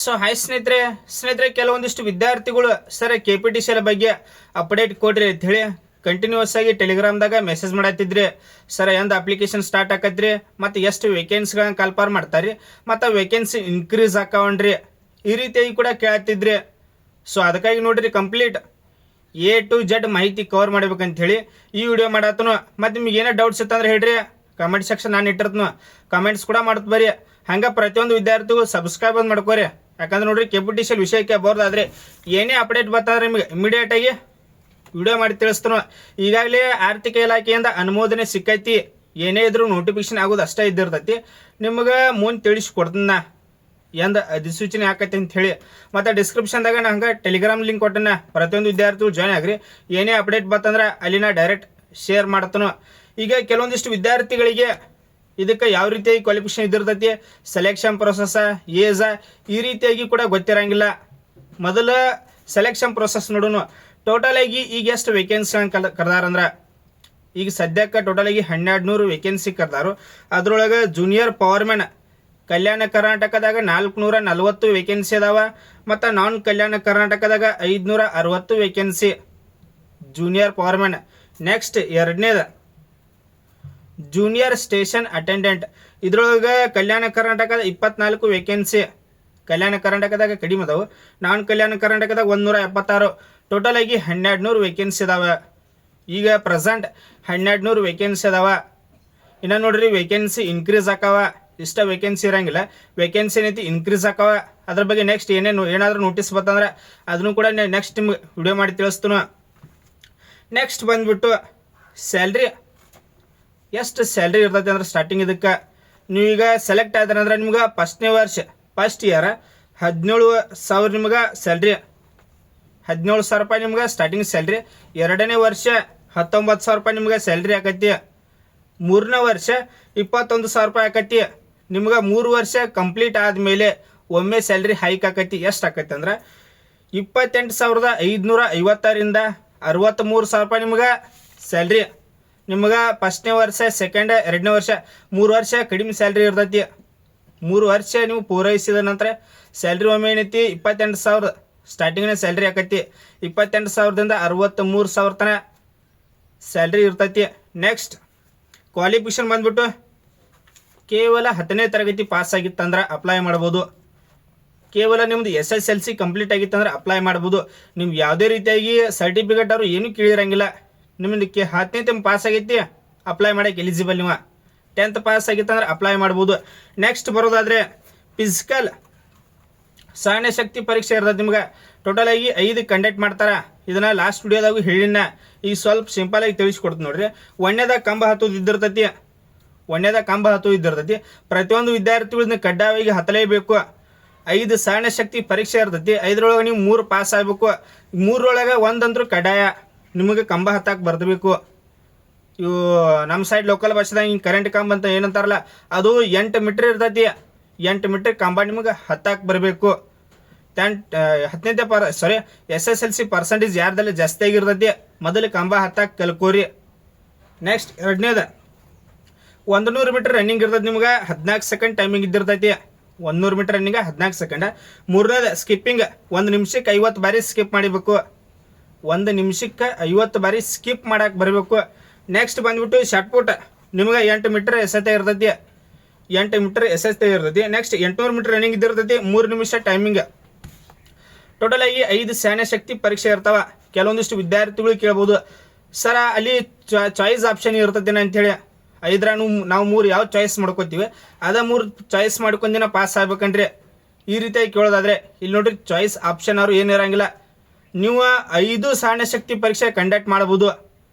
So hi ಸ್ನೇಹಿತರೆ ಕೆಲವೊಂದಿಷ್ಟು ವಿದ್ಯಾರ್ಥಿಗಳು ಸರ್ KPTCL ಬಗ್ಗೆ ಅಪ್ಡೇಟ್ ಕೊಡ್ರಿ ಅಂತ ಹೇಳಿ ಕಂಟಿನ್ಯೂಸ್ ಆಗಿ ಟೆಲಿಗ್ರಾಮ್ದಾಗ ಮೆಸೇಜ್ ಮಾಡತ್ತಿದ್ರಿ. ಸರ್ ಎಂದ ಅಪ್ಲಿಕೇಶನ್ ಸ್ಟಾರ್ಟ್ ಆಕತ್ರಿ, ಮತ್ತು ಎಷ್ಟು ವೇಕೆನ್ಸಿಗಳನ್ನ ಕಲ್ಪಾರ್ ಮಾಡ್ತಾರ್ರಿ, ಮತ್ತು ವೇಕೆನ್ಸಿ ಇನ್ಕ್ರೀಸ್ ಆಕಾವನ್ರಿ, ಈ ರೀತಿಯಾಗಿ ಕೂಡ ಕೇಳತ್ತಿದ್ರಿ. ಸೊ ಅದಕ್ಕಾಗಿ ನೋಡ್ರಿ ಕಂಪ್ಲೀಟ್ A to Z ಮಾಹಿತಿ ಕವರ್ ಮಾಡ್ಬೇಕಂತ ಹೇಳಿ ಈ ವಿಡಿಯೋ ಮಾಡತ್ತನು. ಮತ್ತು ನಿಮ್ಗೆ ಏನೋ ಡೌಟ್ಸ್ ಇತ್ತಂದ್ರೆ ಹೇಳ್ರಿ, ಕಮೆಂಟ್ ಸೆಕ್ಷನ್ ನಾನು ಇಟ್ಟಿರ್ತನು, ಕಮೆಂಟ್ಸ್ ಕೂಡ ಮಾಡ್ತ ಬರ್ರಿ. ಹಂಗೆ ಪ್ರತಿಯೊಂದು ವಿದ್ಯಾರ್ಥಿಗಳು ಸಬ್ಸ್ಕ್ರೈಬ್ ಅಂತ ಮಾಡ್ಕೋರಿ. ಯಾಕಂದ್ರೆ ನೋಡ್ರಿ KPTCL ವಿಷಯಕ್ಕೆ ಬರೋದಾದ್ರೆ ಏನೇ ಅಪ್ಡೇಟ್ ಬರ್ತಾದ್ರೆ ನಿಮಗೆ ಇಮಿಡಿಯೇಟ್ ಆಗಿ ವಿಡಿಯೋ ಮಾಡಿ ತಿಳಿಸ್ತಾನು. ಈಗಾಗಲೇ ಆರ್ಥಿಕ ಇಲಾಖೆಯಿಂದ ಅನುಮೋದನೆ ಸಿಕ್ಕೈತಿ, ಏನೇ ಇದ್ರೂ ನೋಟಿಫಿಕೇಶನ್ ಆಗೋದು ಅಷ್ಟೇ ಇದ್ದಿರ್ತೈತಿ. ನಿಮಗೆ ಮುಂದೆ ತಿಳಿಸ್ಕೊಡ್ತನ ಎಂದ ಅಧಿಸೂಚನೆ ಆಕೈತಿ ಅಂತ ಹೇಳಿ. ಮತ್ತು ಡಿಸ್ಕ್ರಿಪ್ಷನ್ದಾಗ ನಾ ಹಂಗೆ ಟೆಲಿಗ್ರಾಮ್ ಲಿಂಕ್ ಕೊಟ್ಟನ, ಪ್ರತಿಯೊಂದು ವಿದ್ಯಾರ್ಥಿಗಳು ಜಾಯ್ನ್ ಆಗ್ರಿ. ಏನೇ ಅಪ್ಡೇಟ್ ಬರ್ತಂದ್ರೆ ಅಲ್ಲಿನ ಡೈರೆಕ್ಟ್ ಶೇರ್ ಮಾಡ್ತಾನು. ಈಗ ಕೆಲವೊಂದಿಷ್ಟು ವಿದ್ಯಾರ್ಥಿಗಳಿಗೆ ಇದಕ್ಕೆ ಯಾವ ರೀತಿಯಾಗಿ ಕ್ವಾಲಿಫಿಕೇಶನ್ ಇದ್ದಿರ್ತೈತಿ, ಸೆಲೆಕ್ಷನ್ ಪ್ರೊಸೆಸ್, ಏಜ, ಈ ರೀತಿಯಾಗಿ ಕೂಡ ಗೊತ್ತಿರಂಗಿಲ್ಲ. ಮೊದಲ ಸೆಲೆಕ್ಷನ್ ಪ್ರೊಸೆಸ್ ನೋಡೋಣ. ಟೋಟಲ್ ಆಗಿ ಈಗ ಎಷ್ಟು ವೇಕೆನ್ಸಿಗಳನ್ನ ಕರೆದಾರಂದ್ರೆ, ಈಗ ಸದ್ಯಕ್ಕೆ ಟೋಟಲ್ ಆಗಿ 1200 ವೇಕೆನ್ಸಿ ಕರೆದಾರು. ಅದ್ರೊಳಗೆ ಜೂನಿಯರ್ ಪವರ್ಮ್ಯಾನ್ ಕಲ್ಯಾಣ ಕರ್ನಾಟಕದಾಗ 440 ವೇಕೆನ್ಸಿ ಅದಾವ, ಮತ್ತು ನಾನ್ ಕಲ್ಯಾಣ ಕರ್ನಾಟಕದಾಗ 560 ವೇಕೆನ್ಸಿ ಜೂನಿಯರ್ ಪವರ್ಮ್ಯಾನ್. ನೆಕ್ಸ್ಟ್ ಎರಡನೇದು ಜೂನಿಯರ್ ಸ್ಟೇಷನ್ ಅಟೆಂಡೆಂಟ್. ಇದ್ರೊಳಗೆ ಕಲ್ಯಾಣ ಕರ್ನಾಟಕದ 24 ವೇಕೆನ್ಸಿ, ಕಲ್ಯಾಣ ಕರ್ನಾಟಕದಾಗ ಕಡಿಮೆ ಅದಾವು. ನಾನ್ ಕಲ್ಯಾಣ ಕರ್ನಾಟಕದಾಗ 176. ಟೋಟಲ್ ಆಗಿ 1200 ವೇಕೆನ್ಸಿ ಅದಾವ. ಈಗ ಪ್ರೆಸೆಂಟ್ 1200 ವೇಕೆನ್ಸಿ ಅದಾವ. ಇನ್ನು ನೋಡ್ರಿ ವೇಕೆನ್ಸಿ ಇನ್ಕ್ರೀಸ್ ಆಕಾವ, ಇಷ್ಟ ವೇಕೆನ್ಸಿ ಇರಂಗಿಲ್ಲ, ವೇಕೆನ್ಸಿ ಏನೈತಿ ಇನ್ಕ್ರೀಸ್ ಆಕಾವ. ಅದ್ರ ಬಗ್ಗೆ ನೆಕ್ಸ್ಟ್ ಏನಾದರೂ ನೋಟಿಸ್ ಬರ್ತಂದ್ರೆ ಅದನ್ನು ಕೂಡ ನೆಕ್ಸ್ಟ್ ನಿಮ್ಗೆ ವಿಡಿಯೋ ಮಾಡಿ ತಿಳಿಸ್ತಾನು. ನೆಕ್ಸ್ಟ್ ಬಂದ್ಬಿಟ್ಟು ಸ್ಯಾಲ್ರಿ, ಎಷ್ಟು ಸ್ಯಾಲ್ರಿ ಇರ್ತೈತಿ ಅಂದ್ರೆ ಸ್ಟಾರ್ಟಿಂಗ್ ಇದಕ್ಕೆ ನೀವೀಗ ಸೆಲೆಕ್ಟ್ ಆದ್ರೆ ಅಂದ್ರೆ ನಿಮ್ಗೆ ಫಸ್ಟ್ ಇಯರ್ 17,000 ನಿಮ್ಗೆ ಸ್ಯಾಲ್ರಿ, 17,000 ರೂಪಾಯಿ ನಿಮ್ಗೆ ಸ್ಟಾರ್ಟಿಂಗ್ ಸ್ಯಾಲ್ರಿ. ಎರಡನೇ ವರ್ಷ 19,000 ರೂಪಾಯಿ ನಿಮ್ಗೆ ಸ್ಯಾಲ್ರಿ ಆಕೈತಿ. ಮೂರನೇ ವರ್ಷ 21,000 ರೂಪಾಯಿ ಆಕೈತಿ. ನಿಮ್ಗೆ 3 ವರ್ಷ ಕಂಪ್ಲೀಟ್ ಆದಮೇಲೆ ಒಮ್ಮೆ ಸ್ಯಾಲ್ರಿ ಹೈಕ್ ಆಕೈತಿ. ಎಷ್ಟು ಆಕೈತಿ ಅಂದ್ರೆ 28,550ರಿಂದ 63,000 ರೂಪಾಯಿ ನಿಮ್ಗೆ ಸ್ಯಾಲ್ರಿ. ನಿಮ್ಗೆ ಫಸ್ಟ್ನೇ ವರ್ಷ, ಸೆಕೆಂಡ್, ಎರಡನೇ ವರ್ಷ, 3 ವರ್ಷ ಕಡಿಮೆ ಸ್ಯಾಲ್ರಿ ಇರ್ತೈತಿ. 3 ವರ್ಷ ನೀವು ಪೂರೈಸಿದ ನಂತರ ಸ್ಯಾಲ್ರಿ ಒಮ್ಮೆ ಏನೈತಿ 28,000 ಸ್ಟಾರ್ಟಿಂಗ್ನ ಸ್ಯಾಲ್ರಿ ಆಕೈತಿ. 28,000ದಿಂದ 63,000 ತನಕ ಸ್ಯಾಲ್ರಿ ಇರ್ತೈತಿ. ನೆಕ್ಸ್ಟ್ ಕ್ವಾಲಿಫಿಕೇಶನ್ ಬಂದ್ಬಿಟ್ಟು ಕೇವಲ 10ನೇ ತರಗತಿ ಪಾಸ್ ಆಗಿತ್ತಂದ್ರೆ ಅಪ್ಲೈ ಮಾಡ್ಬೋದು. ಕೇವಲ ನಿಮ್ದು SSLC ಕಂಪ್ಲೀಟ್ ಆಗಿತ್ತಂದ್ರೆ ಅಪ್ಲೈ ಮಾಡ್ಬೋದು. ನಿಮ್ಗೆ ಯಾವುದೇ ರೀತಿಯಾಗಿ ಸರ್ಟಿಫಿಕೇಟ್ ಅವರು ಏನೂ ಕೇಳಿರಂಗಿಲ್ಲ. ನಿಮ್ದು 10ನೇ ಪಾಸ್ ಆಗೈತಿ, ಅಪ್ಲೈ ಮಾಡೋಕ್ಕೆ ಎಲಿಜಿಬಲ್. ನೀವು 10th ಪಾಸ್ ಆಗಿತ್ತಂದ್ರೆ ಅಪ್ಲೈ ಮಾಡ್ಬೋದು. ನೆಕ್ಸ್ಟ್ ಬರೋದಾದರೆ ಫಿಸಿಕಲ್ ಸಹನ ಶಕ್ತಿ ಪರೀಕ್ಷೆ ಇರ್ತದೆ. ನಿಮ್ಗೆ ಟೋಟಲ್ ಆಗಿ 5 ಕಂಡಕ್ಟ್ ಮಾಡ್ತಾರೆ. ಇದನ್ನು ಲಾಸ್ಟ್ ವಿಡಿಯೋದಾಗೂ ಹೇಳಿನ, ಈಗ ಸ್ವಲ್ಪ ಸಿಂಪಲ್ ಆಗಿ ತಿಳಿಸ್ಕೊಡ್ತೀನಿ ನೋಡ್ರಿ. ಒಂದನೇದಾಗ ಕಂಬ ಹತ್ತೋದು ಇದ್ದಿರ್ತೈತಿ. ಪ್ರತಿಯೊಂದು ವಿದ್ಯಾರ್ಥಿಗಳನ್ನ ಕಡ್ಡಾಯವಾಗಿ ಹತ್ತಲೇಬೇಕು. 5 ಸಹನ ಶಕ್ತಿ ಪರೀಕ್ಷೆ ಇರ್ತೈತಿ. 5ರೊಳಗೆ ನೀವು 3 ಪಾಸ್ ಆಗಬೇಕು. 3ರೊಳಗೆ ಒಂದಂದ್ರೂ ಕಡ್ಡಾಯ ನಿಮಗೆ ಕಂಬ ಹತ್ತಕ್ಕೆ ಬರಬೇಕು. ಇವು ನಮ್ಮ ಸೈಡ್ ಲೋಕಲ್ ಭಾಷೆದಾಗ ಹಿಂಗೆ ಕರೆಂಟ್ ಕಂಬ ಅಂತ ಏನಂತಾರಲ್ಲ, ಅದು 8 ಮೀಟ್ರ್ ಇರ್ತೈತಿ. 8 ಮೀಟ್ರ್ ಕಂಬ ನಿಮಗೆ ಹತ್ತಕ್ಕೆ ಬರಬೇಕು. 10ನೇ SSLC ಪರ್ಸೆಂಟೇಜ್ ಯಾರ್ದಲ್ಲ ಜಾಸ್ತಿ ಆಗಿರ್ತೈತಿ, ಮೊದಲು ಕಂಬ ಹತ್ತಕ್ಕೆ ಕಲ್ಕೋರಿ. ನೆಕ್ಸ್ಟ್ ಎರಡನೇದು 100 ಮೀಟರ್ ರನ್ನಿಂಗ್ ಇರ್ತೈತಿ. ನಿಮ್ಗೆ 14 ಸೆಕೆಂಡ್ ಟೈಮಿಂಗ್ ಇದ್ದಿರ್ತೈತಿ. 100 ಮೀಟರ್ ರನ್ನಿಂಗ್ 14 ಸೆಕೆಂಡ್. ಮೂರನೇದು ಸ್ಕಿಪ್ಪಿಂಗ್, 1 ನಿಮಿಷಕ್ಕೆ 50 ಬಾರಿ ಸ್ಕಿಪ್ ಮಾಡಿಬೇಕು. 1 ನಿಮಿಷಕ್ಕೆ 50 ಬಾರಿ ಸ್ಕಿಪ್ ಮಾಡಕ್ಕೆ ಬರಬೇಕು. ನೆಕ್ಸ್ಟ್ ಬಂದ್ಬಿಟ್ಟು ಶಾರ್ಟ್ಪುಟ್, ನಿಮ್ಗೆ 8 ಮೀಟರ್ ಎಸೆತ ಇರ್ತೈತಿ. 8 ಮೀಟರ್ ಎಸೆತ ಇರ್ತೈತಿ. Next 800 metre running ಇದ್ದಿರ್ತೈತಿ. 3 ನಿಮಿಷ ಟೈಮಿಂಗ್. ಟೋಟಲ್ ಆಗಿ 5 ಸಹನ ಶಕ್ತಿ ಪರೀಕ್ಷೆ ಇರ್ತಾವ. ಕೆಲವೊಂದಿಷ್ಟು ವಿದ್ಯಾರ್ಥಿಗಳು ಕೇಳ್ಬೋದು, ಸರ ಅಲ್ಲಿ ಚಾಯ್ಸ್ ಆಪ್ಷನ್ ಇರ್ತೈತಿ ಅಂಥೇಳಿ. 5 ನಾವು 3 ಯಾವ ಚಾಯ್ಸ್ ಮಾಡ್ಕೋತೀವಿ ಅದ 3 ಚಾಯ್ಸ್ ಮಾಡ್ಕೊಂದಿನ ಪಾಸ್ ಆಗ್ಬೇಕನ್ರಿ. ಈ ರೀತಿಯಾಗಿ ಕೇಳೋದಾದ್ರೆ ಇಲ್ಲಿ ನೋಡ್ರಿ, ಚಾಯ್ಸ್ ಆಪ್ಷನ್ ಅವರು ಏನಿರಂಗಿಲ್ಲ. ನೀವು 5 ಸಹನ ಶಕ್ತಿ ಪರೀಕ್ಷೆ ಕಂಡಕ್ಟ್ ಮಾಡ್ಬೋದು.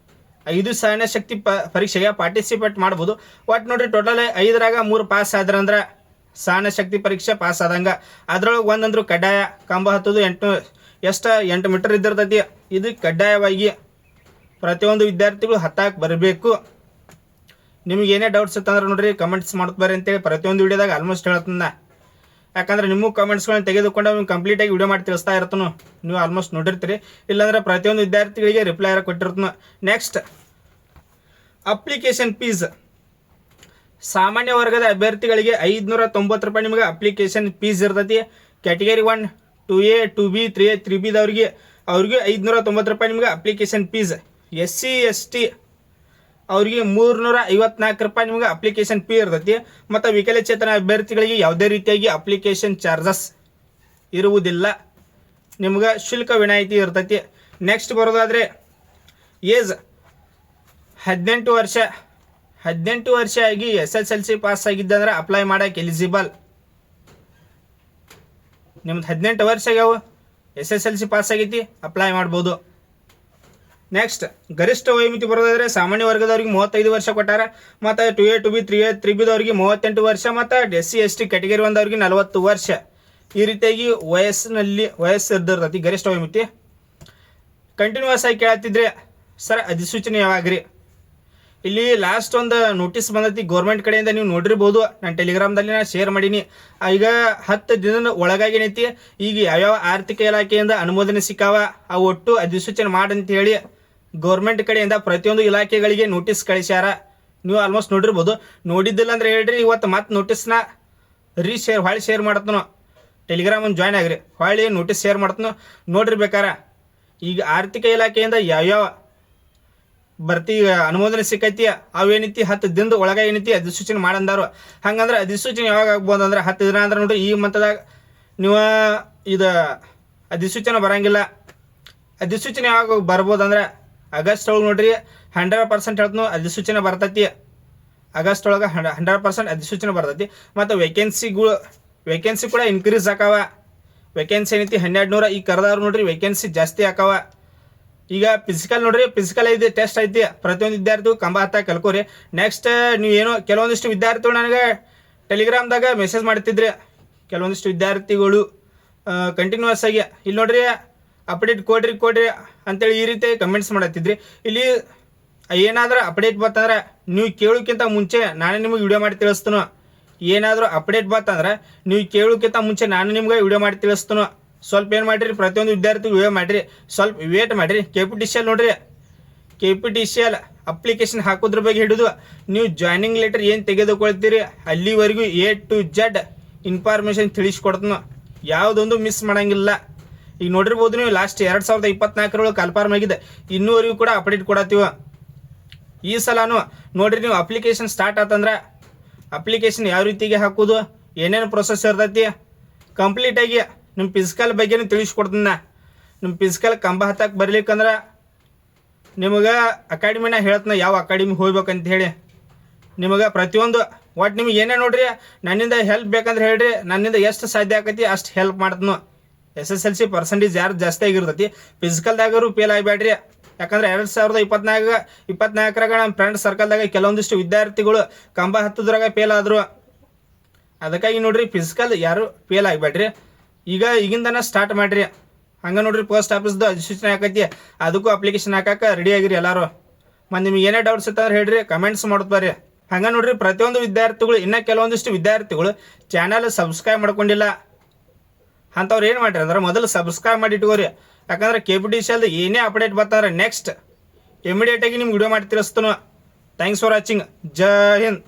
5 ಸಹನ ಶಕ್ತಿ ಪರೀಕ್ಷೆಗೆ ಪಾರ್ಟಿಸಿಪೇಟ್ ಮಾಡ್ಬೋದು. ಒಟ್ಟು ನೋಡ್ರಿ ಟೋಟಲ್ 5ರಾಗ 3 ಪಾಸ್ ಆದ್ರಂದ್ರೆ ಸಹನ ಶಕ್ತಿ ಪರೀಕ್ಷೆ ಪಾಸ್ ಆದಂಗೆ. ಅದ್ರೊಳಗೆ ಒಂದಂದ್ರು ಕಡ್ಡಾಯ ಕಂಬ ಹತ್ತೋದು 8 ಮೀಟರ್ ಇದ್ದಿರ್ತೈತಿ. ಇದು ಕಡ್ಡಾಯವಾಗಿ ಪ್ರತಿಯೊಂದು ವಿದ್ಯಾರ್ಥಿಗಳು ಹತ್ತಕ್ಕೆ ಬರಬೇಕು. ನಿಮ್ಗೆ ಏನೇ ಡೌಟ್ಸ್ ಇತ್ತಂದ್ರೆ ನೋಡ್ರಿ ಕಮೆಂಟ್ಸ್ ಮಾಡ್ತಾ ಬರ್ರಿ ಅಂತೇಳಿ ಪ್ರತಿಯೊಂದು ವಿಡಿಯೋದಾಗ ಆಲ್ಮೋಸ್ಟ್ ಹೇಳ್ತಾನೆ. ಯಾಕಂದ್ರೆ ನಿಮ್ಮ ಕಮೆಂಟ್ಸ್ಗಳನ್ನ ತೆಗೆದುಕೊಂಡು ಅವ್ನು ಕಂಪ್ಲೀಟಾಗಿ ವಿಡಿಯೋ ಮಾಡಿ ತಿಳಿಸ್ತಾ ಇರ್ತಾನು. ನೀವು ಆಲ್ಮೋಸ್ಟ್ ನೋಡಿರ್ತೀರಿ, ಇಲ್ಲಾಂದ್ರೆ ಪ್ರತಿಯೊಂದು ವಿದ್ಯಾರ್ಥಿಗಳಿಗೆ ರಿಪ್ಲೈ ಕೊಟ್ಟಿರ್ತಾನೆ. ನೆಕ್ಸ್ಟ್ ಅಪ್ಲಿಕೇಶನ್ ಫೀಸ್, ಸಾಮಾನ್ಯ ವರ್ಗದ ಅಭ್ಯರ್ಥಿಗಳಿಗೆ 590 ರೂಪಾಯಿ ನಿಮಗೆ ಅಪ್ಲಿಕೇಶನ್ ಫೀಸ್ ಇರ್ತೈತಿ. ಕ್ಯಾಟಗರಿ 1 2A 2B 3A 3Bದವ್ರಿಗೆ ಅವ್ರಿಗೆ 590 ರೂಪಾಯಿ ನಿಮ್ಗೆ ಅಪ್ಲಿಕೇಶನ್ ಫೀಸ್. SC ST ಅವ್ರಿಗೆ 354 ರೂಪಾಯಿ ನಿಮ್ಗೆ ಅಪ್ಲಿಕೇಶನ್ ಫೀ ಇರ್ತೈತಿ. ಮತ್ತು ವಿಕಲಚೇತನ ಅಭ್ಯರ್ಥಿಗಳಿಗೆ ಯಾವುದೇ ರೀತಿಯಾಗಿ ಅಪ್ಲಿಕೇಶನ್ ಚಾರ್ಜಸ್ ಇರುವುದಿಲ್ಲ, ನಿಮ್ಗೆ ಶುಲ್ಕ ವಿನಾಯಿತಿ ಇರ್ತೈತಿ. ನೆಕ್ಸ್ಟ್ ಬರೋದಾದರೆ ಏಜ್ 18 ವರ್ಷ. 18 ವರ್ಷ ಆಗಿ SSLC ಪಾಸ್ ಆಗಿದ್ದಂದ್ರೆ ಅಪ್ಲೈ ಮಾಡೋಕೆ ಎಲಿಜಿಬಲ್. ನಿಮ್ದು 18 ವರ್ಷ ಆಗ್ಯಾವ, SSLC ಪಾಸ್ ಆಗೈತಿ, ಅಪ್ಲೈ ಮಾಡ್ಬೋದು. ನೆಕ್ಸ್ಟ್ ಗರಿಷ್ಠ ವಯೋಮಿತಿ ಬರೋದಾದರೆ ಸಾಮಾನ್ಯ ವರ್ಗದವ್ರಿಗೆ 35 ವರ್ಷ ಕೊಟ್ಟಾರ. ಮತ್ತು 2A 2B 3A 3Bದವ್ರಿಗೆ 38 ವರ್ಷ. ಮತ್ತು SC ST ಕ್ಯಾಟಗರಿ 1ದವ್ರಿಗೆ 40 ವರ್ಷ. ಈ ರೀತಿಯಾಗಿ ವಯಸ್ಸು ಇರ್ತೈತಿ ಗರಿಷ್ಠ ವಯೋಮಿತಿ. ಕಂಟಿನ್ಯೂಸ್ ಆಗಿ ಕೇಳತ್ತಿದ್ರೆ ಸರ್ ಅಧಿಸೂಚನೆ ಯಾವಾಗ್ರಿ? ಇಲ್ಲಿ ಲಾಸ್ಟ್ ಒಂದು ನೋಟಿಸ್ ಬಂದೈತಿ ಗೌರ್ಮೆಂಟ್ ಕಡೆಯಿಂದ, ನೀವು ನೋಡಿರ್ಬೋದು. ನಾನು ಟೆಲಿಗ್ರಾಮ್ದಲ್ಲಿ ನಾನು ಶೇರ್ ಮಾಡೀನಿ. ಈಗ 10 ದಿನದ ಒಳಗಾಗಿ ಏನೈತಿ, ಈಗ ಯಾವ್ಯಾವ ಆರ್ಥಿಕ ಇಲಾಖೆಯಿಂದ ಅನುಮೋದನೆ ಸಿಕ್ಕಾವ ಆ ಒಟ್ಟು ಅಧಿಸೂಚನೆ ಮಾಡಂತ ಹೇಳಿ ಗೌರ್ಮೆಂಟ್ ಕಡೆಯಿಂದ ಪ್ರತಿಯೊಂದು ಇಲಾಖೆಗಳಿಗೆ ನೋಟಿಸ್ ಕಳಿಸ್ಯಾರ. ನೀವು ಆಲ್ಮೋಸ್ಟ್ ನೋಡಿರ್ಬೋದು. ನೋಡಿದ್ದಿಲ್ಲ ಅಂದ್ರೆ ಹೇಳ್ರಿ, ಇವತ್ತು ಮತ್ತೆ ನೋಟಿಸ್ನ ಹೊಳ್ಳಿ ಶೇರ್ ಮಾಡತ್ನೋ, ಟೆಲಿಗ್ರಾಮ್ ಒಂದು ಜಾಯ್ನ್ ಆಗ್ರಿ, ಹೊಳ್ಳಿ ನೋಟಿಸ್ ಶೇರ್ ಮಾಡತ್ನೋ ನೋಡಿರ್ಬೇಕಾರ. ಈಗ ಆರ್ಥಿಕ ಇಲಾಖೆಯಿಂದ ಯಾವ್ಯಾವ ಬರ್ತಿ ಅನುಮೋದನೆ ಸಿಕ್ಕೈತಿ ಅವೇನೈತಿ 10 ದಿನದ ಒಳಗೆ ಏನೈತಿ ಅಧಿಸೂಚನೆ ಮಾಡಂದಾರು. ಹಂಗಂದ್ರೆ ಅಧಿಸೂಚನೆ ಯಾವಾಗ ಆಗ್ಬೋದು ಅಂದ್ರೆ 10 ದಿನ ಅಂದ್ರೆ ನೋಡ್ರಿ, ಈ ಮಂತದಾಗ ನೀವು ಇದು ಅಧಿಸೂಚನೆ ಬರಂಗಿಲ್ಲ. ಅಧಿಸೂಚನೆ ಯಾವಾಗ ಬರ್ಬೋದು ಅಂದ್ರೆ ಆಗಸ್ಟ್ ಒಳಗೆ ನೋಡ್ರಿ 100% ಹೇಳ್ತನು ಅಧಿಸೂಚನೆ ಬರ್ತೈತಿ. ಆಗಸ್ಟ್ ಒಳಗೆ 100% ಅಧಿಸೂಚನೆ ಬರ್ತೈತಿ. ಮತ್ತು ವೇಕೆನ್ಸಿ ಕೂಡ ಇನ್ಕ್ರೀಸ್ ಆಕಾವ. ವೇಕೆನ್ಸಿ ಏನೈತಿ 1200, ಈ ಕರೆದವ್ರು ನೋಡ್ರಿ ವೇಕೆನ್ಸಿ ಜಾಸ್ತಿ ಆಕಾವ. ಈಗ ಫಿಸಿಕಲ್ ನೋಡ್ರಿ, ಫಿಸಿಕಲ್ ಐತಿ, ಟೆಸ್ಟ್ ಐತಿ. ಪ್ರತಿಯೊಂದು ವಿದ್ಯಾರ್ಥಿಗಳು ಕಂಬ ಹತ್ತ ಕಲ್ಕೋರಿ. ನೆಕ್ಸ್ಟ್ ನೀವು ಏನೋ ಕೆಲವೊಂದಿಷ್ಟು ವಿದ್ಯಾರ್ಥಿಗಳು ನನಗೆ ಟೆಲಿಗ್ರಾಮ್ದಾಗ ಮೆಸೇಜ್ ಮಾಡ್ತಿದ್ರಿ. ಕೆಲವೊಂದಿಷ್ಟು ವಿದ್ಯಾರ್ಥಿಗಳು ಕಂಟಿನ್ಯೂಸ್ ಆಗಿ ಇಲ್ಲಿ ನೋಡ್ರಿ ಅಪ್ಡೇಟ್ ಕೊಡ್ರಿ ಅಂತೇಳಿ ಈ ರೀತಿ ಕಮೆಂಟ್ಸ್ ಮಾಡತ್ತಿದ್ರಿ. ಇಲ್ಲಿ ಏನಾದರೂ ಅಪ್ಡೇಟ್ ಬರ್ತಂದ್ರೆ ನೀವು ಕೇಳೋಕ್ಕಿಂತ ಮುಂಚೆ ನಾನೇ ನಿಮಗೆ ವಿಡಿಯೋ ಮಾಡಿ ತಿಳಿಸ್ತೀನೋ. ಏನಾದರೂ ಅಪ್ಡೇಟ್ ಬರ್ತಂದ್ರೆ ನೀವು ಕೇಳೋಕ್ಕಿಂತ ಮುಂಚೆ ನಾನು ನಿಮ್ಗೆ ವಿಡಿಯೋ ಮಾಡಿ ತಿಳಿಸ್ತೀನೋ. ಸ್ವಲ್ಪ ಏನು ಮಾಡಿರಿ, ಪ್ರತಿಯೊಂದು ವಿದ್ಯಾರ್ಥಿಗಳು ವಿಡಿಯೋ ಮಾಡಿರಿ, ಸ್ವಲ್ಪ ವೇಟ್ ಮಾಡಿರಿ. KPTCL ನೋಡ್ರಿ, KPTCL ಅಪ್ಲಿಕೇಶನ್ ಹಾಕೋದ್ರ ಬಗ್ಗೆ ಹಿಡಿದು ನೀವು ಜಾಯ್ನಿಂಗ್ ಲೆಟರ್ ಏನು ತೆಗೆದುಕೊಳ್ತೀರಿ ಅಲ್ಲಿವರೆಗೂ A to Z ಇನ್ಫಾರ್ಮೇಷನ್ ತಿಳಿಸ್ಕೊಡ್ತೀನೋ. ಯಾವುದೊಂದು ಮಿಸ್ ಮಾಡೋಂಗಿಲ್ಲ. ಈಗ ನೋಡಿರ್ಬೋದು ನೀವು ಲಾಸ್ಟ್ 2024 ಕನ್ಫರ್ಮ್ ಆಗಿದೆ, ಇನ್ನೂವರೆಗೂ ಕೂಡ ಅಪ್ಡೇಟ್ ಕೊಡತ್ತೀವ. ಈ ಸಲನೂ ನೋಡ್ರಿ, ನೀವು ಅಪ್ಲಿಕೇಶನ್ ಸ್ಟಾರ್ಟ್ ಆತಂದ್ರೆ ಅಪ್ಲಿಕೇಶನ್ ಯಾವ ರೀತಿಗೆ ಹಾಕೋದು, ಏನೇನು ಪ್ರೊಸೆಸ್ ಇರ್ತೈತಿ ಕಂಪ್ಲೀಟಾಗಿ ನಿಮ್ಮ ಫಿಸಿಕಲ್ ಬಗ್ಗೆನೂ ತಿಳಿಸ್ಕೊಡ್ತೀನಿ. ನಿಮ್ಮ ಫಿಸಿಕಲ್ ಕಂಬ ಹತ್ತಕ್ಕೆ ಬರ್ಲಿಕ್ಕಂದ್ರೆ ನಿಮಗೆ ಅಕಾಡೆಮಿನ ಹೇಳ್ತೀನಿ, ಯಾವ ಅಕಾಡೆಮಿಗೆ ಹೋಗ್ಬೇಕಂತ ಹೇಳಿ. ನಿಮಗೆ ಪ್ರತಿಯೊಂದು ಒಟ್ಟು ನಿಮಗೆ ಏನೇ ನೋಡ್ರಿ, ನನ್ನಿಂದ ಹೆಲ್ಪ್ ಬೇಕಂದ್ರೆ ಹೇಳ್ರಿ, ನನ್ನಿಂದ ಎಷ್ಟು ಸಾಧ್ಯ ಆಕೈತಿ ಅಷ್ಟು ಹೆಲ್ಪ್ ಮಾಡ್ತೀನಿ. SSLC ಪರ್ಸೆಂಟೇಜ್ ಯಾರು ಜಾಸ್ತಿ ಆಗಿರ್ತೈತಿ ಫಿಸಿಕಲ್ದಾಗರು ಫೇಲ್ ಆಗಬೇಡ್ರಿ. ಯಾಕಂದ್ರೆ 2024 ನಮ್ಮ ಫ್ರೆಂಡ್ ಸರ್ಕಲ್ದಾಗ ಕೆಲವೊಂದಿಷ್ಟು ವಿದ್ಯಾರ್ಥಿಗಳು ಕಂಬ ಹತ್ತದ್ರಾಗ ಫೇಲ್ ಆದರು. ಅದಕ್ಕಾಗಿ ನೋಡ್ರಿ ಫಿಸಿಕಲ್ ಯಾರು ಫೇಲ್ ಆಗಬೇಡ್ರಿ. ಈಗಿಂದನ ಸ್ಟಾರ್ಟ್ ಮಾಡಿರಿ. ಹಂಗೆ ನೋಡ್ರಿ ಪೋಸ್ಟ್ ಆಫೀಸ್ದು ಅಧಿಸೂಚನೆ ಹಾಕೈತಿ, ಅದಕ್ಕೂ ಅಪ್ಲಿಕೇಶನ್ ಹಾಕಕ್ಕೆ ರೆಡಿ ಆಗಿರಿ ಎಲ್ಲರೂ. ಮತ್ತು ನಿಮ್ಗೆ ಏನೇ ಡೌಟ್ಸ್ ಇತ್ತಂದ್ರೆ ಹೇಳ್ರಿ, ಕಮೆಂಟ್ಸ್ ಮಾಡ್ತಾರೆ. ಹಂಗೆ ನೋಡ್ರಿ ಪ್ರತಿಯೊಂದು ವಿದ್ಯಾರ್ಥಿಗಳು, ಇನ್ನೂ ಕೆಲವೊಂದಿಷ್ಟು ವಿದ್ಯಾರ್ಥಿಗಳು ಚಾನಲ್ ಸಬ್ಸ್ಕ್ರೈಬ್ ಮಾಡ್ಕೊಂಡಿಲ್ಲ ಅಂಥವ್ರು ಏನು ಮಾಡಿರಿ ಅಂದ್ರೆ ಮೊದಲು ಸಬ್ಸ್ಕ್ರೈಬ್ ಮಾಡಿ ಇಟ್ಕೋರಿ. ಯಾಕಂದ್ರೆ KPTCL ಏನೇ ಅಪ್ಡೇಟ್ ಬರ್ತಂದ್ರೆ ನೆಕ್ಸ್ಟ್ ಇಮಿಡಿಯೇಟಾಗಿ ನಿಮ್ಗೆ ವಿಡಿಯೋ ಮಾಡಿ ತಿಳಿಸ್ತಾನೋ. Thanks for watching. Jai Hind.